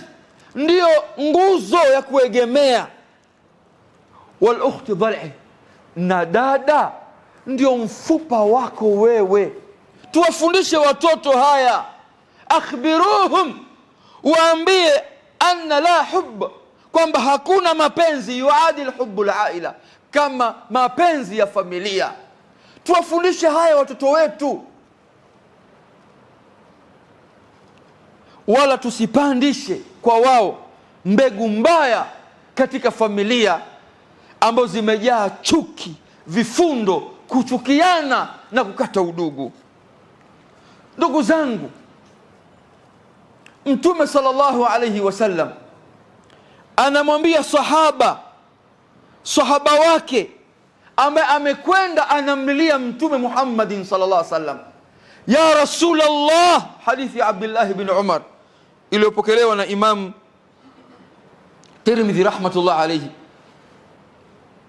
Speaker 1: ndiyo nguzo ya kuegemea. Wal ukhti dhal'i, na dada ndio mfupa wako wewe. Tuwafundishe watoto haya. Akhbiruhum, waambie anna la hubb, kwamba hakuna mapenzi yuadil hubbul aila, kama mapenzi ya familia. Tuwafundishe haya watoto wetu, wala tusipandishe kwa wao mbegu mbaya katika familia ambazo zimejaa chuki, vifundo, kuchukiana na kukata udugu. Ndugu zangu, Mtume sallallahu alayhi wasallam anamwambia sahaba wake ambaye amekwenda anamlilia Mtume Muhammadin sallallahu alayhi wasallam, ya Rasulullah, hadithi ya Abdullah ibn Umar iliyopokelewa na Imam Tirmidhi rahmatullah alayhi.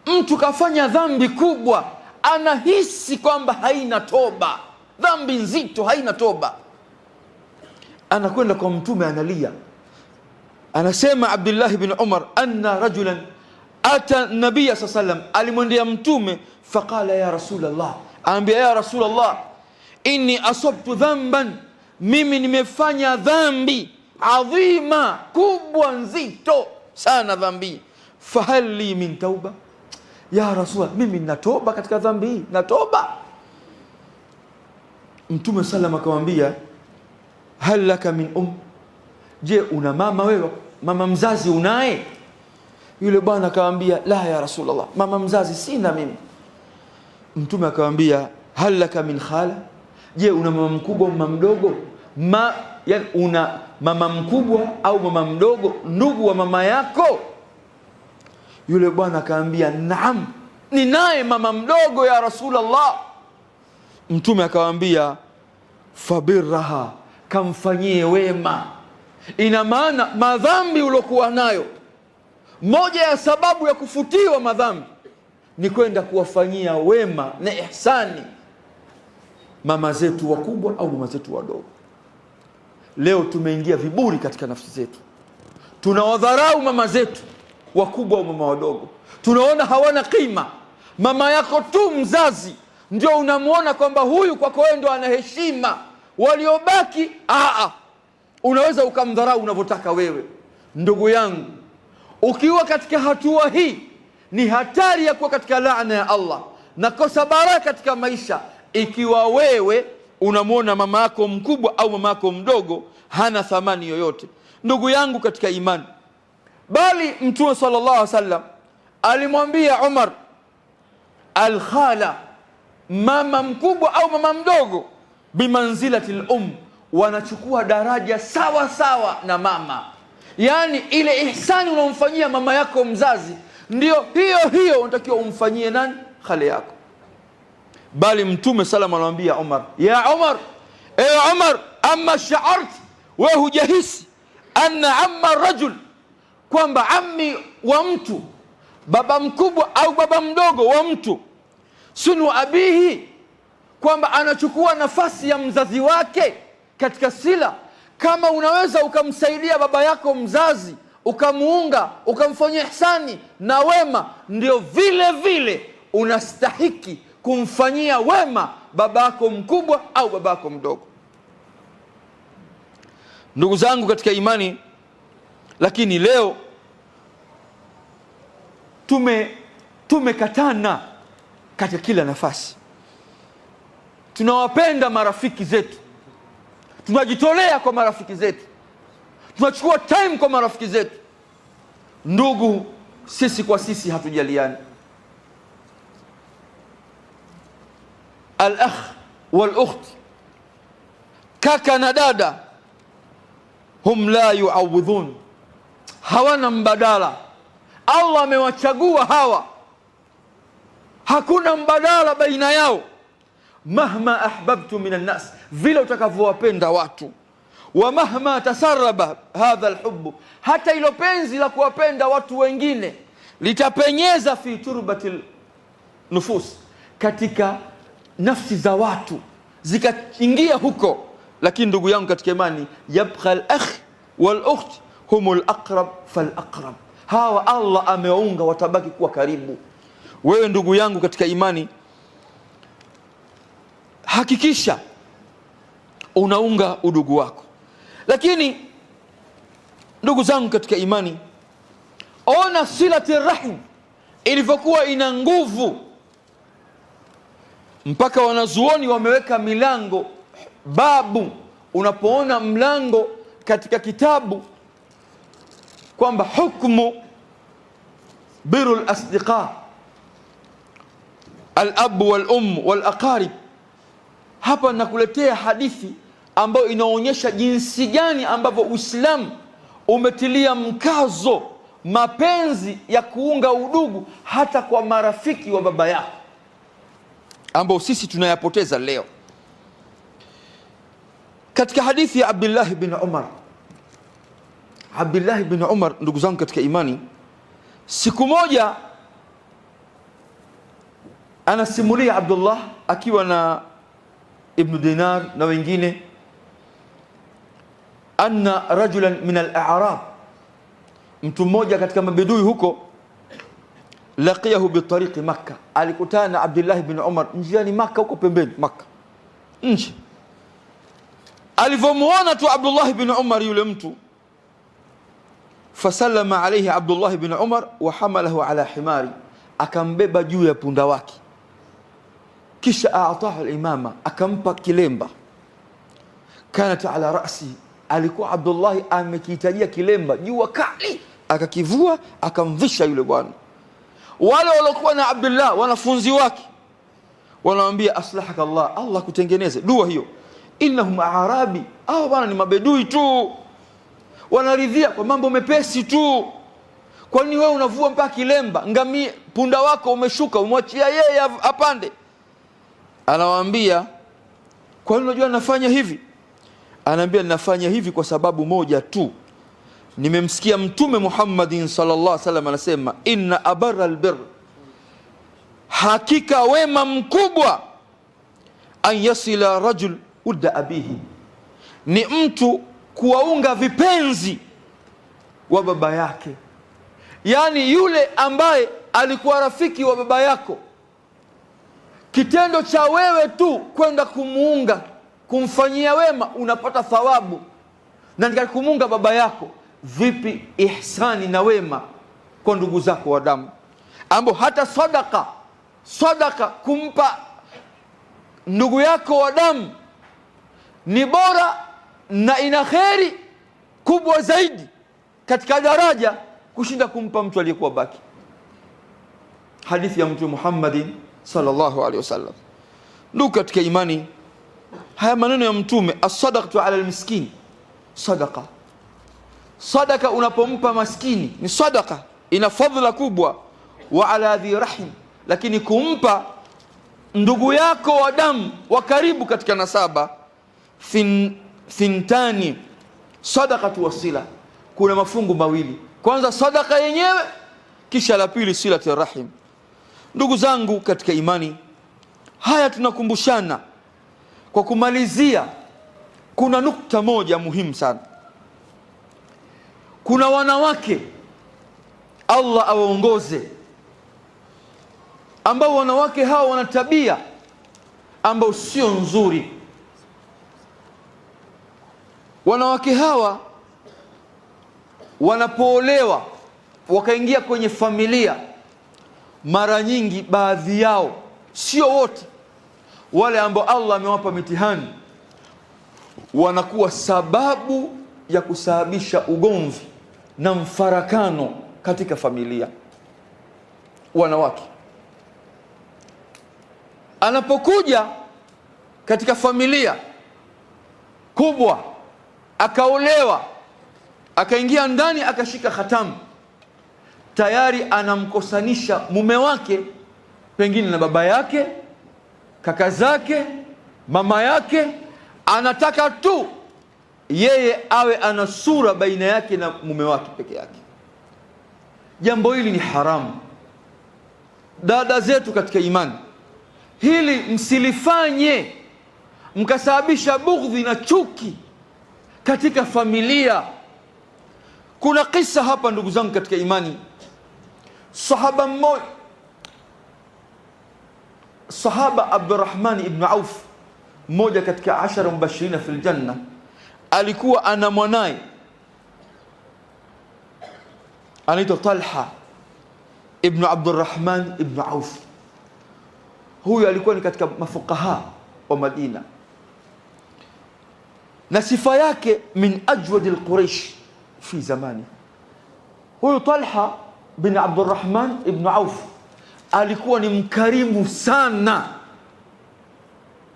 Speaker 1: Mtu kafanya dhambi kubwa, anahisi kwamba haina toba, dhambi nzito, haina toba, anakwenda kwa Mtume analia. Anasema Abdullah ibn Umar, anna rajulan ata nabiyya sallallahu alayhi wasallam, alimwendea Mtume, faqala ya Rasulullah, anambia ya Rasulullah, inni asabtu dhanban, mimi nimefanya dhambi adhima, kubwa, nzito. sana dhambi, fahal li min tauba, ya Rasul, mimi natoba katika dhambi hii, natoba. Mtume sallam akamwambia, hal laka min je, una mama wewe, mama mzazi unaye? Yule bwana akamwambia, la ya Rasulullah, mama mzazi sina mimi. Mtume akamwambia, hal laka min khala, je, una mama mkubwa, mama mdogo? Yani una mama mkubwa au mama mdogo, ndugu wa mama yako? Yule bwana akamwambia, naam, ninaye mama mdogo ya Rasulullah. Mtume akamwambia, fabirraha, kamfanyie wema. Ina maana madhambi uliokuwa nayo, moja ya sababu ya kufutiwa madhambi ni kwenda kuwafanyia wema na ihsani mama zetu wakubwa au mama zetu wadogo. Leo tumeingia viburi katika nafsi zetu, tunawadharau mama zetu wakubwa au mama wadogo, tunaona hawana kima. Mama yako tu mzazi ndio unamuona kwamba huyu kwako wewe ndio ana heshima, waliobaki unaweza ukamdharau unavyotaka wewe. Ndugu yangu, ukiwa katika hatua hii ni hatari ya kuwa katika laana ya Allah na kosa baraka katika maisha, ikiwa wewe unamwona mama yako mkubwa au mama yako mdogo hana thamani yoyote. Ndugu yangu katika imani, bali Mtume sallallahu alaihi wasallam alimwambia Umar, al-khala, mama mkubwa au mama mdogo, bimanzilati al-um, wanachukua daraja sawa sawa na mama. Yani ile ihsani unaomfanyia mama yako mzazi ndio hiyo hiyo unatakiwa umfanyie nani? Khale yako. Bali Mtume sallallahu anamwambia Umar, ya Umar, Umar, amma sha'art, wewe hujahisi anna amma rajul, kwamba ammi wa mtu, baba mkubwa au baba mdogo wa mtu, sunu abihi, kwamba anachukua nafasi ya mzazi wake katika sila. Kama unaweza ukamsaidia baba yako mzazi, ukamuunga, ukamfanyia ihsani na wema, ndio vile vile unastahiki kumfanyia wema baba yako mkubwa au baba yako mdogo. Ndugu zangu katika imani, lakini leo tumekatana katika kila nafasi. Tunawapenda marafiki zetu, tunajitolea kwa marafiki zetu, tunachukua time kwa marafiki zetu. Ndugu, sisi kwa sisi hatujaliani. Al-akh wal-ukht, kaka na dada, hum la yuawidhun, hawana mbadala. Allah amewachagua hawa, hakuna mbadala baina yao. Mahma ahbabtu minan nas, vile utakavyowapenda watu, wa mahma tasarraba hadha alhubbu, hata ilo penzi la kuwapenda watu wengine litapenyeza fi turbatil nufus, katika nafsi za watu zikaingia huko. Lakini ndugu yangu katika imani, yabqa al-akh wal-ukht humul aqrab fal-aqrab, hawa Allah amewaunga, watabaki kuwa karibu. Wewe ndugu yangu katika imani, hakikisha unaunga udugu wako. Lakini ndugu zangu katika imani, ona silati rahim ilivyokuwa ina nguvu, mpaka wanazuoni wameweka milango, babu. Unapoona mlango katika kitabu kwamba hukmu birul asdiqa, al-abu wal-um wal-aqarib, hapa nakuletea hadithi ambayo inaonyesha jinsi gani ambavyo Uislamu umetilia mkazo mapenzi ya kuunga udugu hata kwa marafiki wa baba yako, ambao sisi tunayapoteza leo. Katika hadithi ya Abdullah bin Umar, Abdullah bin Umar, ndugu zangu katika imani, siku moja anasimulia Abdullah akiwa na Ibn Dinar na wengine, anna rajulan min al-a'rab, mtu mmoja katika mabedui huko, laqiyahu bi tariqi Makkah, alikutana na Abdullah bin Umar njiani Makkah, huko pembeni Makkah nje. Alivyomuona tu Abdullah bin Umar yule mtu, Fasallama alayhi Abdullah ibn Umar wa hamalahu ala himari, akambeba juu ya punda wake, kisha aatahu al-imama, akampa kilemba. Kanat ala ra'si, alikuwa Abdullah amekihitajia kilemba, jua kali, akakivua akamvisha yule bwana. Wale waliokuwa na Abdullah wanafunzi wake wanamwambia aslahaka Allah, Allah kutengeneze. Dua hiyo, innahum arabi, bwana ni mabedui tu, wanaridhia kwa mambo mepesi tu. Kwa nini wewe unavua mpaka kilemba? Ngamia punda wako umeshuka, umwachia yeye apande. Anawaambia, kwa nini unajua nafanya hivi? Anaambia, ninafanya hivi kwa sababu moja tu. Nimemsikia Mtume Muhammadin sallallahu alaihi wasallam anasema, inna abarra albir, hakika wema mkubwa, an yasila rajul udda abihi, ni mtu kuwaunga vipenzi wa baba yake. Yani yule ambaye alikuwa rafiki wa baba yako, kitendo cha wewe tu kwenda kumuunga, kumfanyia wema, unapata thawabu. Na katika kumuunga baba yako, vipi ihsani na wema kwa ndugu zako wa damu, ambao hata sadaka kumpa ndugu yako wa damu ni bora na ina kheri kubwa zaidi katika daraja kushinda kumpa mtu aliyekuwa baki. Hadithi ya Mtume Muhammadin sallallahu alaihi wasallam. Ndugu katika imani, haya maneno ya Mtume, as-sadaqatu ala al-miskin, sadaka unapompa maskini ni sadaka, ina fadhila kubwa. Wa ala dhi rahim, lakini kumpa ndugu yako wa damu wa karibu katika nasaba, thintani, sadaqatu wasila, kuna mafungu mawili. Kwanza sadaka yenyewe, kisha la pili silati rahim. Ndugu zangu katika imani, haya tunakumbushana. Kwa kumalizia, kuna nukta moja muhimu sana. Kuna wanawake, Allah awaongoze, ambao wanawake hawa wana tabia ambao sio nzuri. Wanawake hawa wanapoolewa wakaingia kwenye familia, mara nyingi baadhi yao, sio wote, wale ambao Allah amewapa mitihani, wanakuwa sababu ya kusababisha ugomvi na mfarakano katika familia. Wanawake anapokuja katika familia kubwa, akaolewa, akaingia ndani, akashika khatamu, tayari anamkosanisha mume wake pengine na baba yake, kaka zake, mama yake. Anataka tu yeye awe ana sura baina yake na mume wake peke yake. Jambo hili ni haramu. Dada zetu katika imani, hili msilifanye mkasababisha bughdhi na chuki katika familia. Kuna kisa hapa ndugu zangu katika imani. Sahaba mmoja, sahaba Abdurrahman ibn Auf, mmoja katika 10 mubashirina fil janna, alikuwa ana mwanae anaitwa Talha ibn Abdurrahman ibn Auf. Huyu alikuwa ni katika mafukaha wa Madina, na sifa yake min ajwad al-Quraish fi zamani. Huyu Talha bin Abdurrahman ibn Auf alikuwa ni mkarimu sana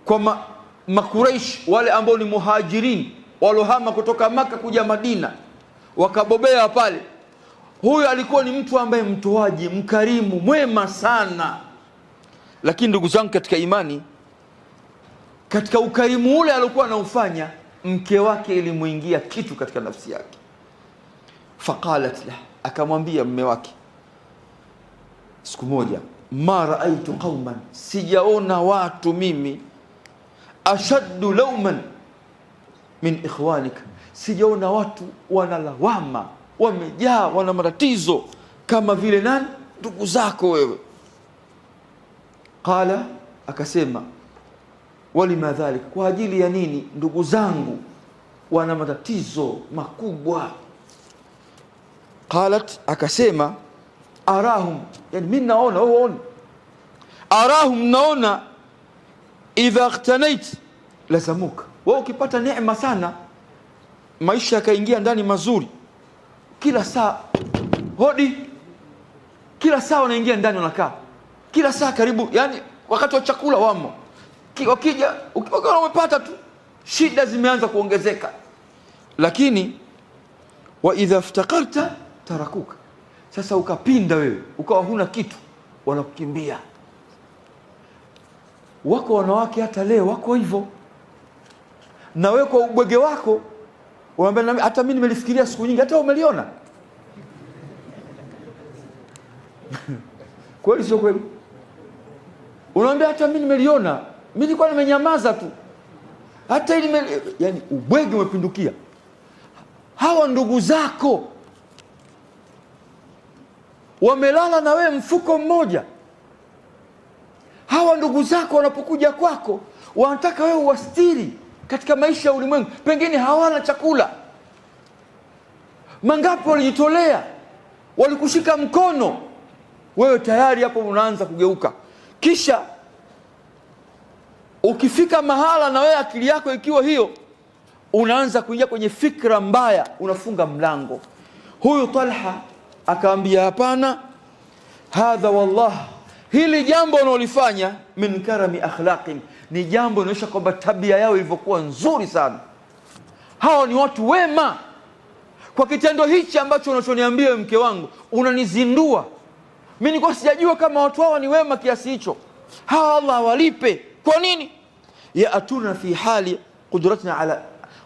Speaker 1: kwa Makuraish, wale ambao ni muhajirin walohama kutoka Maka kuja Madina wakabobea pale. Huyu alikuwa ni mtu ambaye mtoaji, mkarimu, mwema sana. Lakini ndugu zangu katika imani, katika ukarimu ule alikuwa anaufanya, mke wake ilimuingia kitu katika nafsi yake. Faqalat lah, akamwambia mume wake siku moja, ma raaitu qauman, sijaona watu mimi, ashaddu lawman min ikhwanika, sijaona watu wanalawama, wamejaa, wana matatizo kama vile nani? Ndugu zako wewe. Qala, akasema, walima dhalik, kwa ajili ya nini ndugu zangu wana matatizo makubwa? qalat, akasema arahum, yani mimi naona wewe uone, arahum, naona idha ightanait lazamuka, wewe ukipata neema sana, maisha yakaingia ndani mazuri, kila saa hodi, kila saa wanaingia ndani, wanakaa kila saa karibu, yani wakati wa chakula wamo, wakija ukiwa umepata tu shida zimeanza kuongezeka. Lakini wa idha iftakarta tarakuka, sasa ukapinda wewe ukawa huna kitu, wanakukimbia. Wako wanawake hata leo wako hivyo, na wewe kwa ubwege wako unaambia hata mimi nimelifikiria siku nyingi, hata umeliona. Kweli sio kweli? Unaambia hata mimi nimeliona, mimi nilikuwa nimenyamaza tu, hata ili yani ubwege umepindukia. Hawa ndugu zako wamelala na wewe mfuko mmoja. Hawa ndugu zako wanapokuja kwako wanataka wewe uwastiri katika maisha ya ulimwengu, pengine hawana chakula. Mangapi walijitolea, walikushika mkono, wewe tayari hapo unaanza kugeuka. Kisha ukifika mahala na wewe akili yako ikiwa hiyo, unaanza kuingia kwenye fikra mbaya, unafunga mlango. Huyu Talha akaambia hapana, hadha wallah, hili jambo unalofanya min karami akhlaqin, ni jambo linaonyesha kwamba tabia yao ilivyokuwa nzuri sana. Hao ni watu wema. Kwa kitendo hichi ambacho unachoniambia mke wangu, unanizindua. Mimi nilikuwa sijajua kama watu hawa ni wema kiasi hicho. Hawa Allah awalipe. Kwa nini? Ya atuna fi hali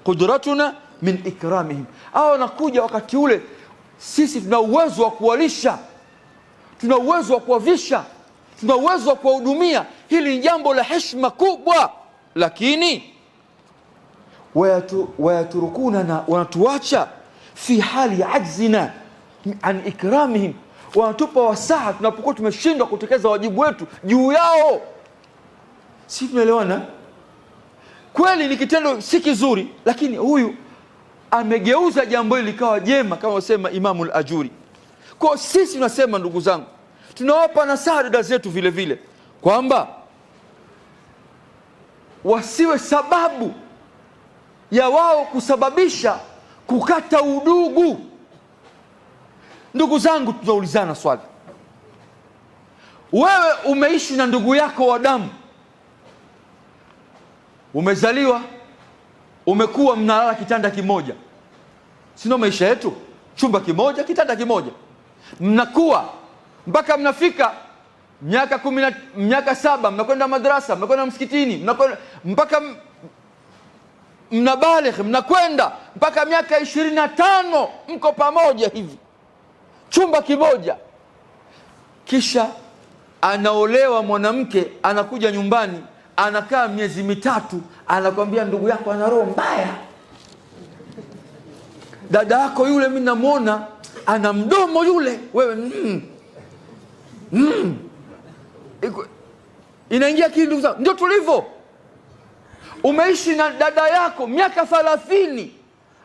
Speaker 1: qudratuna min ikramihim. Hao nakuja wakati ule sisi tuna uwezo wa kuwalisha, tuna uwezo wa kuwavisha, tuna uwezo wa kuwahudumia. Hili ni jambo la heshima kubwa. Lakini wayaturukuna, wanatuacha fi hali ajzina an ikramihim, wanatupa wasaa tunapokuwa tumeshindwa kutekeleza wajibu wetu juu yao. Si tunaelewana? Kweli ni kitendo si kizuri, lakini huyu amegeuza jambo hili likawa jema, kama wasema Imamu al-Ajuri. Kwa sisi tunasema, ndugu zangu, tunawapa nasaha dada zetu vile vile kwamba wasiwe sababu ya wao kusababisha kukata udugu. Ndugu zangu, tunaulizana swali. Wewe umeishi na ndugu yako wa damu, umezaliwa, umekuwa, mnalala kitanda kimoja. Sio maisha yetu? Chumba kimoja, kitanda kimoja. Mnakuwa mpaka mnafika miaka 7, mnakwenda madrasa, mnakwenda msikitini, mnakwenda mpaka mnabaligh, mnakwenda mpaka miaka 25, mko pamoja hivi, chumba kimoja. Kisha anaolewa mwanamke, anakuja nyumbani, anakaa miezi mitatu, anakwambia ndugu yako ana roho mbaya, dada yako yule mimi namuona ana mdomo yule, wewe inaingia kile. Ndugu zangu, ndio tulivyo. Umeishi na dada yako miaka 30,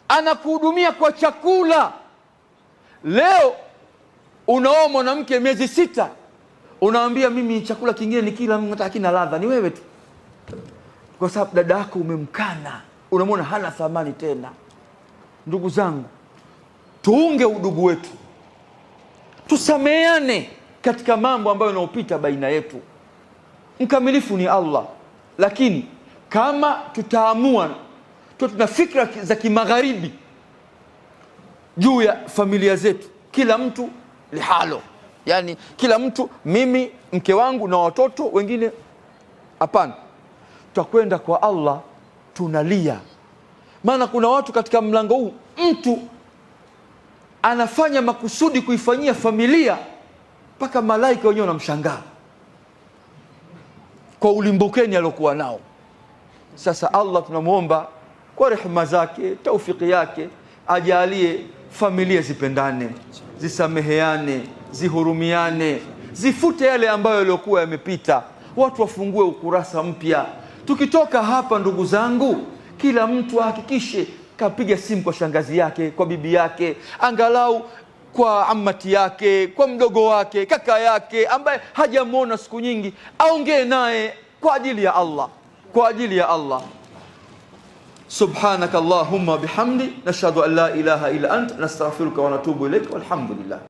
Speaker 1: anakuhudumia kwa chakula. Leo unaoa mwanamke miezi 6, unaambia mimi chakula kingine ni kila mtu hakina ladha, ni wewe tu, kwa sababu dada yako umemkana, unamwona hana thamani tena. Ndugu zangu, tuunge udugu wetu, tusameane katika mambo ambayo yanayopita baina yetu. Mkamilifu ni Allah, lakini kama tutaamua tuna fikra za kimagharibi juu ya familia zetu, kila mtu lihalo, yani kila mtu, mimi, mke wangu na watoto wengine, hapana, tutakwenda kwa Allah tunalia. Maana kuna watu katika mlango huu, mtu anafanya makusudi kuifanyia familia mpaka malaika wenyewe wanamshangaa kwa ulimbukeni aliokuwa nao. Sasa Allah tunamuomba kwa rehema zake, taufiki yake, ajalie familia zipendane, zisameheane, zihurumiane, zifute yale ambayo yaliokuwa yamepita, watu wafungue ukurasa mpya. Tukitoka hapa, ndugu zangu, kila mtu ahakikishe kapiga simu kwa shangazi yake, kwa bibi yake, angalau kwa ammati yake, kwa mdogo wake, kaka yake ambaye hajamwona siku nyingi, aongee naye kwa ajili ya Allah, kwa ajili ya Allah. Subhanaka Allahumma bihamdi nashhadu an la ilaha illa ant nastaghfiruka wa natubu ilaik walhamdulillah.